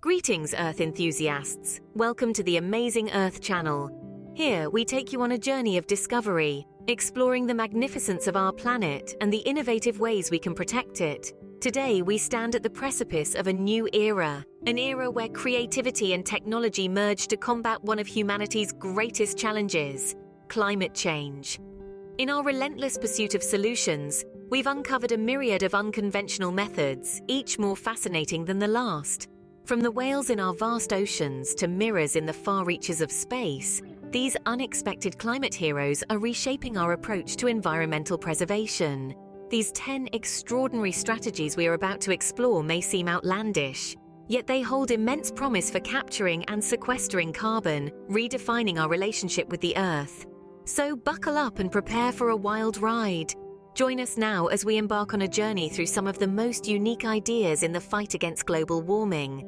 Greetings, Earth enthusiasts. Welcome to the Amazing Earth channel. Here, we take you on a journey of discovery, exploring the magnificence of our planet and the innovative ways we can protect it. Today, we stand at the precipice of a new era, an era where creativity and technology merge to combat one of humanity's greatest challenges, climate change. In our relentless pursuit of solutions, we've uncovered a myriad of unconventional methods, each more fascinating than the last. From the whales in our vast oceans to mirrors in the far reaches of space, these unexpected climate heroes are reshaping our approach to environmental preservation. These 10 extraordinary strategies we are about to explore may seem outlandish, yet they hold immense promise for capturing and sequestering carbon, redefining our relationship with the Earth. So buckle up and prepare for a wild ride. Join us now as we embark on a journey through some of the most unique ideas in the fight against global warming.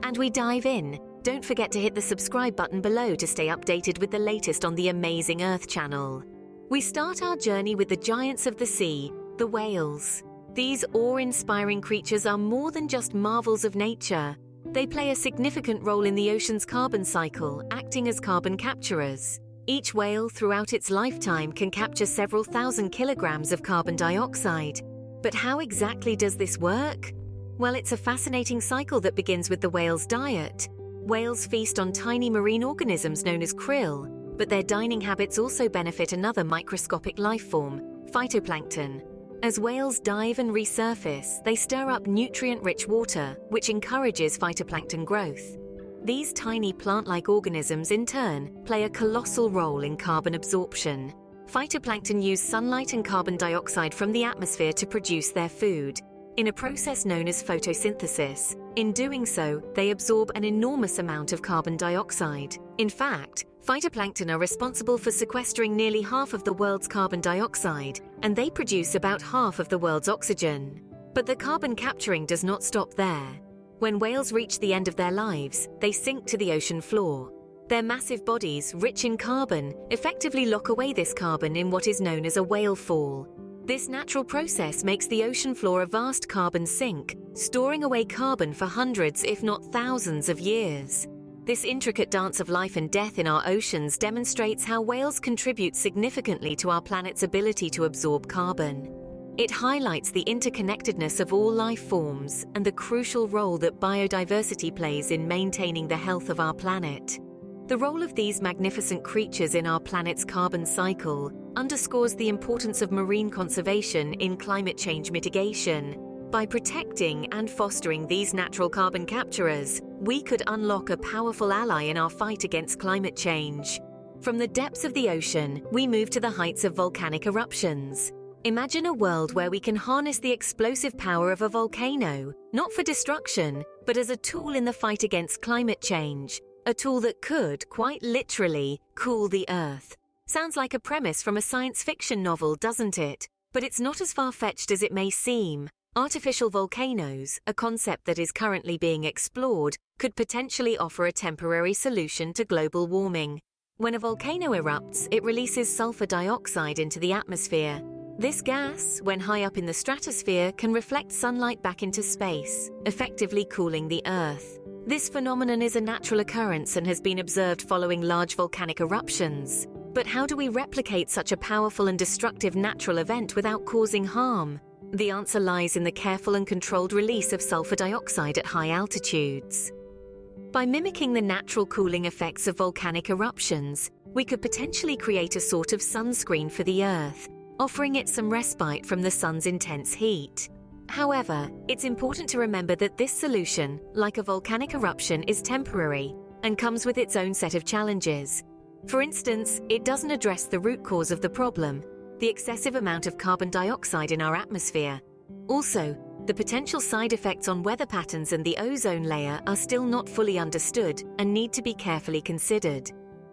And we dive in. Don't forget to hit the subscribe button below to stay updated with the latest on the Amazing Earth channel. We start our journey with the giants of the sea, the whales. These awe-inspiring creatures are more than just marvels of nature. They play a significant role in the ocean's carbon cycle, acting as carbon capturers. Each whale throughout its lifetime can capture several thousand kilograms of carbon dioxide. But how exactly does this work? Well, it's a fascinating cycle that begins with the whale's diet. Whales feast on tiny marine organisms known as krill, but their dining habits also benefit another microscopic life form, phytoplankton. As whales dive and resurface, they stir up nutrient-rich water, which encourages phytoplankton growth. These tiny plant-like organisms, in turn, play a colossal role in carbon absorption. Phytoplankton use sunlight and carbon dioxide from the atmosphere to produce their food, in a process known as photosynthesis. In doing so, they absorb an enormous amount of carbon dioxide. In fact, phytoplankton are responsible for sequestering nearly half of the world's carbon dioxide, and they produce about half of the world's oxygen. But the carbon capturing does not stop there. When whales reach the end of their lives, they sink to the ocean floor. Their massive bodies, rich in carbon, effectively lock away this carbon in what is known as a whale fall. This natural process makes the ocean floor a vast carbon sink, storing away carbon for hundreds, if not thousands, of years. This intricate dance of life and death in our oceans demonstrates how whales contribute significantly to our planet's ability to absorb carbon. It highlights the interconnectedness of all life forms and the crucial role that biodiversity plays in maintaining the health of our planet. The role of these magnificent creatures in our planet's carbon cycle underscores the importance of marine conservation in climate change mitigation. By protecting and fostering these natural carbon capturers, we could unlock a powerful ally in our fight against climate change. From the depths of the ocean, we move to the heights of volcanic eruptions. Imagine a world where we can harness the explosive power of a volcano, not for destruction, but as a tool in the fight against climate change. A tool that could, quite literally, cool the Earth. Sounds like a premise from a science fiction novel, doesn't it? But it's not as far-fetched as it may seem. Artificial volcanoes, a concept that is currently being explored, could potentially offer a temporary solution to global warming. When a volcano erupts, it releases sulfur dioxide into the atmosphere. This gas, when high up in the stratosphere, can reflect sunlight back into space, effectively cooling the Earth. This phenomenon is a natural occurrence and has been observed following large volcanic eruptions. But how do we replicate such a powerful and destructive natural event without causing harm? The answer lies in the careful and controlled release of sulfur dioxide at high altitudes. By mimicking the natural cooling effects of volcanic eruptions, we could potentially create a sort of sunscreen for the Earth, offering it some respite from the sun's intense heat. However, it's important to remember that this solution, like a volcanic eruption, is temporary and comes with its own set of challenges. For instance, it doesn't address the root cause of the problem, the excessive amount of carbon dioxide in our atmosphere. Also, the potential side effects on weather patterns and the ozone layer are still not fully understood and need to be carefully considered.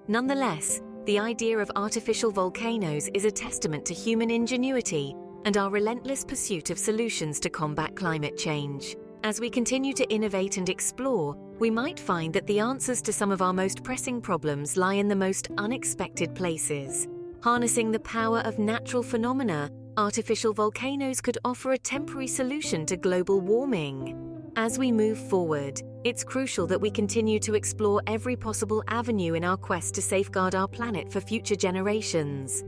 Nonetheless, the idea of artificial volcanoes is a testament to human ingenuity and our relentless pursuit of solutions to combat climate change. As we continue to innovate and explore, we might find that the answers to some of our most pressing problems lie in the most unexpected places. Harnessing the power of natural phenomena, artificial volcanoes could offer a temporary solution to global warming. As we move forward, it's crucial that we continue to explore every possible avenue in our quest to safeguard our planet for future generations.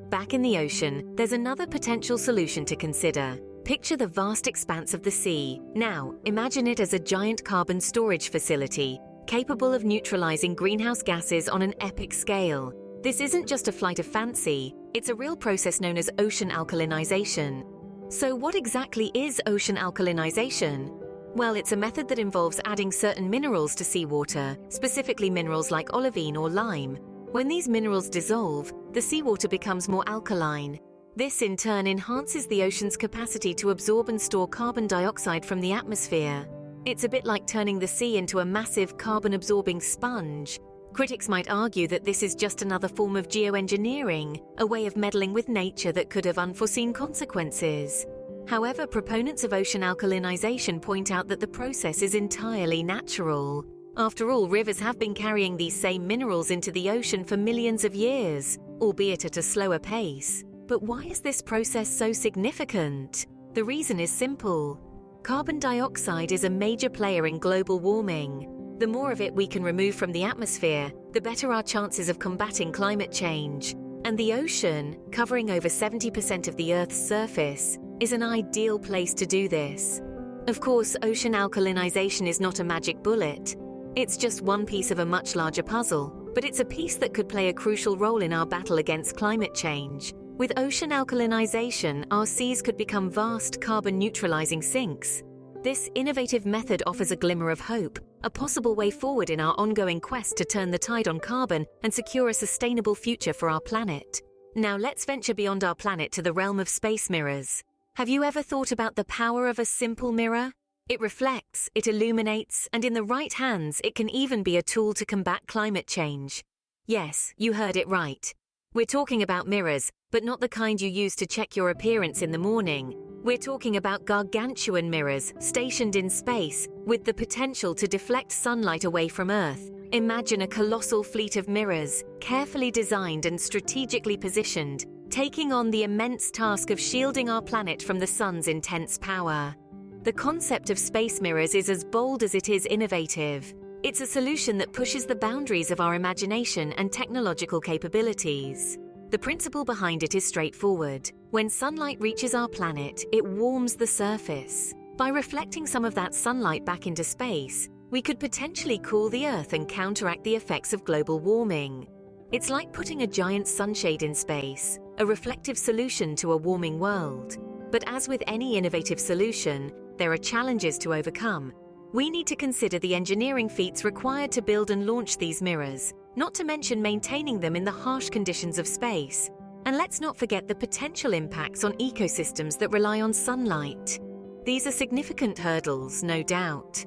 Back in the ocean, there's another potential solution to consider. Picture the vast expanse of the sea. Now, imagine it as a giant carbon storage facility, capable of neutralizing greenhouse gases on an epic scale. This isn't just a flight of fancy, it's a real process known as ocean alkalinization. So what exactly is ocean alkalinization? Well, it's a method that involves adding certain minerals to seawater, specifically minerals like olivine or lime. When these minerals dissolve, the seawater becomes more alkaline. This in turn enhances the ocean's capacity to absorb and store carbon dioxide from the atmosphere. It's a bit like turning the sea into a massive carbon-absorbing sponge. Critics might argue that this is just another form of geoengineering, a way of meddling with nature that could have unforeseen consequences. However, proponents of ocean alkalinization point out that the process is entirely natural. After all, rivers have been carrying these same minerals into the ocean for millions of years, albeit at a slower pace. But why is this process so significant? The reason is simple. Carbon dioxide is a major player in global warming. The more of it we can remove from the atmosphere, the better our chances of combating climate change. And the ocean, covering over 70% of the Earth's surface, is an ideal place to do this. Of course, ocean alkalinization is not a magic bullet. It's just one piece of a much larger puzzle, but it's a piece that could play a crucial role in our battle against climate change. With ocean alkalinization, our seas could become vast carbon-neutralizing sinks. This innovative method offers a glimmer of hope, a possible way forward in our ongoing quest to turn the tide on carbon and secure a sustainable future for our planet. Now let's venture beyond our planet to the realm of space mirrors. Have you ever thought about the power of a simple mirror? It reflects, it illuminates, and in the right hands, it can even be a tool to combat climate change. Yes, you heard it right. We're talking about mirrors, but not the kind you use to check your appearance in the morning. We're talking about gargantuan mirrors stationed in space with the potential to deflect sunlight away from Earth. Imagine a colossal fleet of mirrors, carefully designed and strategically positioned, taking on the immense task of shielding our planet from the sun's intense power. The concept of space mirrors is as bold as it is innovative. It's a solution that pushes the boundaries of our imagination and technological capabilities. The principle behind it is straightforward. When sunlight reaches our planet, it warms the surface. By reflecting some of that sunlight back into space, we could potentially cool the Earth and counteract the effects of global warming. It's like putting a giant sunshade in space, a reflective solution to a warming world. But as with any innovative solution, there are challenges to overcome. We need to consider the engineering feats required to build and launch these mirrors, not to mention maintaining them in the harsh conditions of space. And let's not forget the potential impacts on ecosystems that rely on sunlight. These are significant hurdles, no doubt.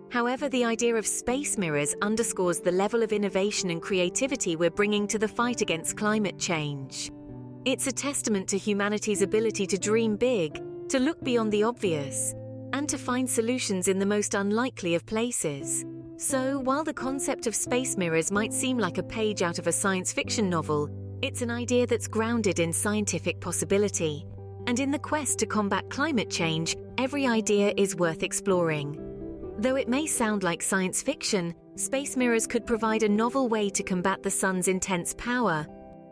However, the idea of space mirrors underscores the level of innovation and creativity we're bringing to the fight against climate change. It's a testament to humanity's ability to dream big, to look beyond the obvious, and to find solutions in the most unlikely of places. So, while the concept of space mirrors might seem like a page out of a science fiction novel, it's an idea that's grounded in scientific possibility. And in the quest to combat climate change, every idea is worth exploring. Though it may sound like science fiction, space mirrors could provide a novel way to combat the sun's intense power.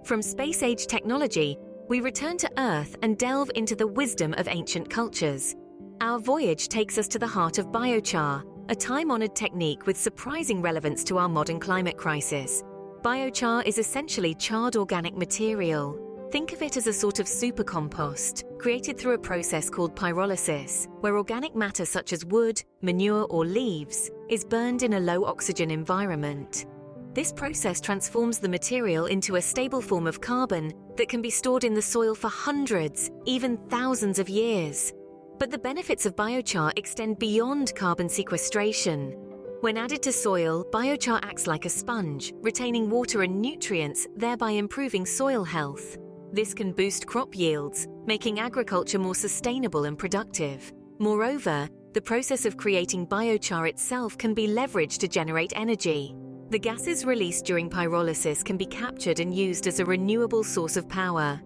From space-age technology, we return to Earth and delve into the wisdom of ancient cultures. Our voyage takes us to the heart of biochar, a time-honored technique with surprising relevance to our modern climate crisis. Biochar is essentially charred organic material. Think of it as a sort of supercompost, created through a process called pyrolysis, where organic matter such as wood, manure, or leaves is burned in a low-oxygen environment. This process transforms the material into a stable form of carbon that can be stored in the soil for hundreds, even thousands of years. But the benefits of biochar extend beyond carbon sequestration. When added to soil, biochar acts like a sponge, retaining water and nutrients, thereby improving soil health. This can boost crop yields, making agriculture more sustainable and productive. Moreover, the process of creating biochar itself can be leveraged to generate energy. The gases released during pyrolysis can be captured and used as a renewable source of power.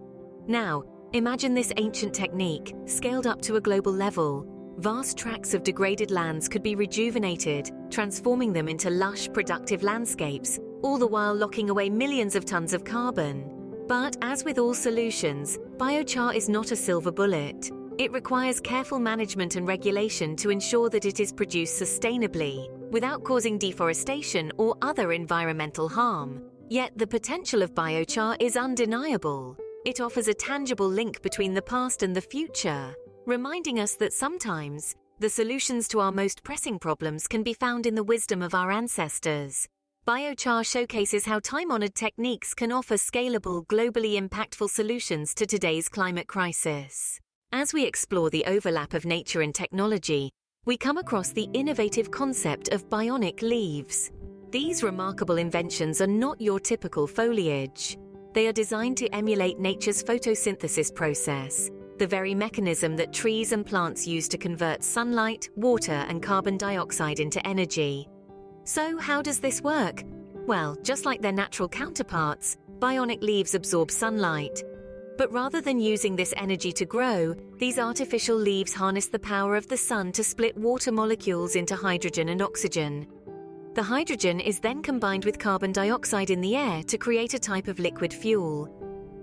Now, imagine this ancient technique, scaled up to a global level. vast tracts of degraded lands could be rejuvenated, transforming them into lush, productive landscapes, all the while locking away millions of tons of carbon. But as with all solutions, biochar is not a silver bullet. It requires careful management and regulation to ensure that it is produced sustainably, without causing deforestation or other environmental harm. Yet the potential of biochar is undeniable. It offers a tangible link between the past and the future, reminding us that sometimes the solutions to our most pressing problems can be found in the wisdom of our ancestors. Biochar showcases how time-honored techniques can offer scalable, globally impactful solutions to today's climate crisis. As we explore the overlap of nature and technology, we come across the innovative concept of bionic leaves. These remarkable inventions are not your typical foliage. They are designed to emulate nature's photosynthesis process, the very mechanism that trees and plants use to convert sunlight, water, and carbon dioxide into energy. So how does this work? Well, just like their natural counterparts, bionic leaves absorb sunlight. But rather than using this energy to grow, these artificial leaves harness the power of the sun to split water molecules into hydrogen and oxygen. The hydrogen is then combined with carbon dioxide in the air to create a type of liquid fuel.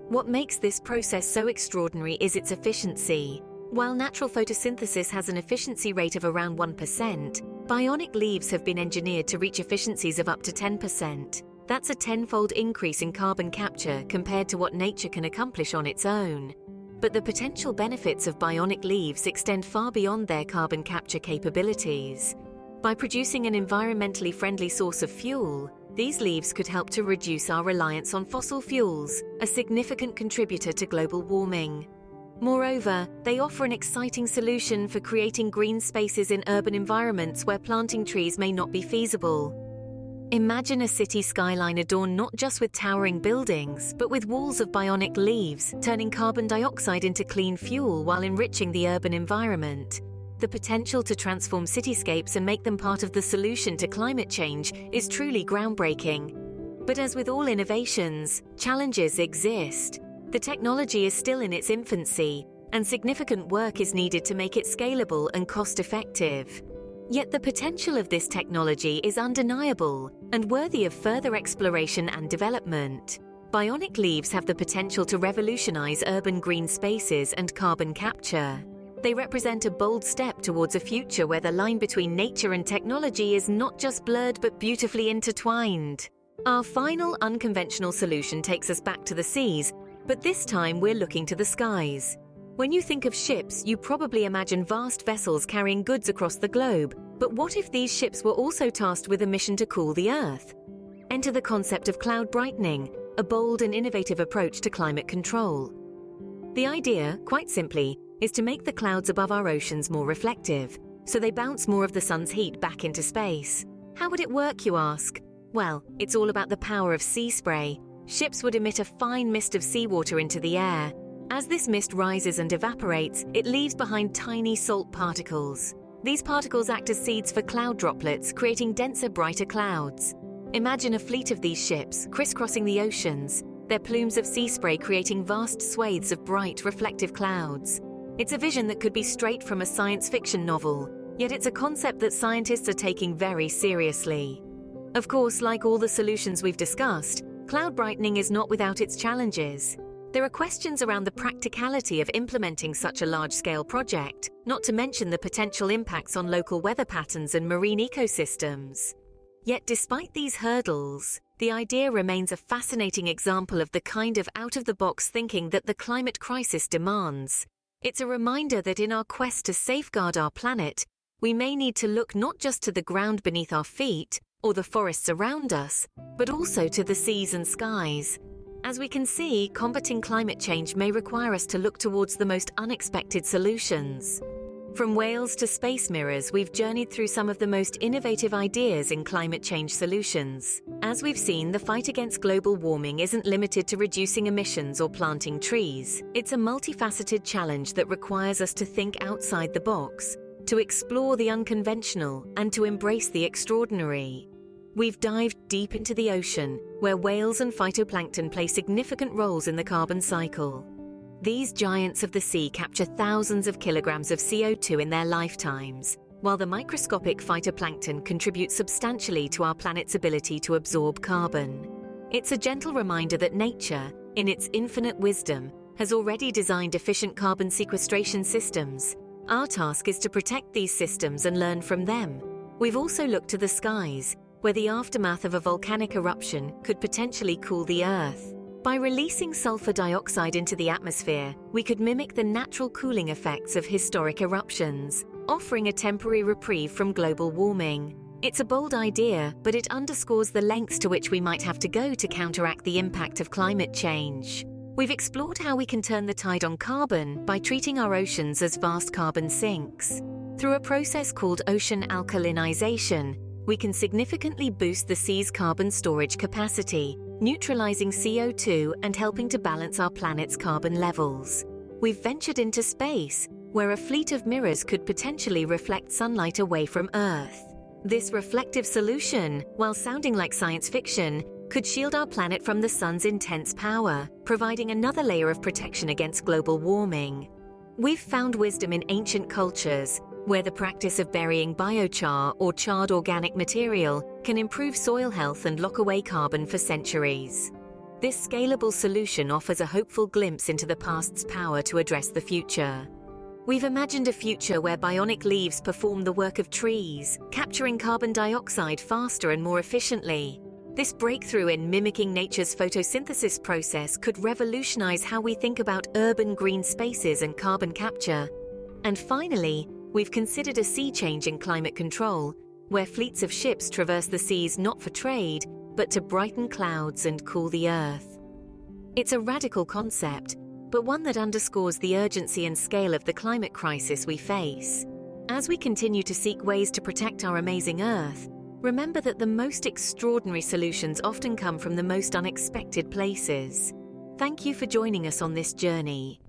What makes this process so extraordinary is its efficiency. While natural photosynthesis has an efficiency rate of around 1%, bionic leaves have been engineered to reach efficiencies of up to 10%. That's a tenfold increase in carbon capture compared to what nature can accomplish on its own. But the potential benefits of bionic leaves extend far beyond their carbon capture capabilities. By producing an environmentally friendly source of fuel, these leaves could help to reduce our reliance on fossil fuels, a significant contributor to global warming. Moreover, they offer an exciting solution for creating green spaces in urban environments where planting trees may not be feasible. Imagine a city skyline adorned not just with towering buildings, but with walls of bionic leaves, turning carbon dioxide into clean fuel while enriching the urban environment. The potential to transform cityscapes and make them part of the solution to climate change is truly groundbreaking. But as with all innovations, challenges exist. The technology is still in its infancy, and significant work is needed to make it scalable and cost-effective. Yet the potential of this technology is undeniable and worthy of further exploration and development. Bionic leaves have the potential to revolutionize urban green spaces and carbon capture. They represent a bold step towards a future where the line between nature and technology is not just blurred but beautifully intertwined. Our final unconventional solution takes us back to the seas, but this time we're looking to the skies. When you think of ships, you probably imagine vast vessels carrying goods across the globe. But what if these ships were also tasked with a mission to cool the Earth? Enter the concept of cloud brightening, a bold and innovative approach to climate control. The idea, quite simply, is to make the clouds above our oceans more reflective, so they bounce more of the sun's heat back into space. How would it work, you ask? Well, it's all about the power of sea spray. Ships would emit a fine mist of seawater into the air. As this mist rises and evaporates, it leaves behind tiny salt particles. These particles act as seeds for cloud droplets, creating denser, brighter clouds. Imagine a fleet of these ships crisscrossing the oceans, their plumes of sea spray creating vast swathes of bright, reflective clouds. It's a vision that could be straight from a science fiction novel, yet it's a concept that scientists are taking very seriously. Of course, like all the solutions we've discussed, cloud brightening is not without its challenges. There are questions around the practicality of implementing such a large-scale project, not to mention the potential impacts on local weather patterns and marine ecosystems. Yet despite these hurdles, the idea remains a fascinating example of the kind of out-of-the-box thinking that the climate crisis demands. It's a reminder that in our quest to safeguard our planet, we may need to look not just to the ground beneath our feet or the forests around us, but also to the seas and skies. As we can see, combating climate change may require us to look towards the most unexpected solutions. From whales to space mirrors, we've journeyed through some of the most innovative ideas in climate change solutions. As we've seen, the fight against global warming isn't limited to reducing emissions or planting trees. It's a multifaceted challenge that requires us to think outside the box, to explore the unconventional, and to embrace the extraordinary. We've dived deep into the ocean, where whales and phytoplankton play significant roles in the carbon cycle. These giants of the sea capture thousands of kilograms of CO2 in their lifetimes, while the microscopic phytoplankton contributes substantially to our planet's ability to absorb carbon. It's a gentle reminder that nature, in its infinite wisdom, has already designed efficient carbon sequestration systems. Our task is to protect these systems and learn from them. We've also looked to the skies, where the aftermath of a volcanic eruption could potentially cool the Earth. By releasing sulfur dioxide into the atmosphere, we could mimic the natural cooling effects of historic eruptions, offering a temporary reprieve from global warming. It's a bold idea, but it underscores the lengths to which we might have to go to counteract the impact of climate change. We've explored how we can turn the tide on carbon by treating our oceans as vast carbon sinks. Through a process called ocean alkalinization, we can significantly boost the sea's carbon storage capacity, neutralizing CO2 and helping to balance our planet's carbon levels. We've ventured into space, where a fleet of mirrors could potentially reflect sunlight away from Earth. This reflective solution, while sounding like science fiction, could shield our planet from the sun's intense power, providing another layer of protection against global warming. We've found wisdom in ancient cultures, where the practice of burying biochar or charred organic material can improve soil health and lock away carbon for centuries. This scalable solution offers a hopeful glimpse into the past's power to address the future. We've imagined a future where bionic leaves perform the work of trees, capturing carbon dioxide faster and more efficiently. This breakthrough in mimicking nature's photosynthesis process could revolutionize how we think about urban green spaces and carbon capture. And finally, we've considered a sea change in climate control, where fleets of ships traverse the seas not for trade, but to brighten clouds and cool the Earth. It's a radical concept, but one that underscores the urgency and scale of the climate crisis we face. As we continue to seek ways to protect our amazing Earth, remember that the most extraordinary solutions often come from the most unexpected places. Thank you for joining us on this journey.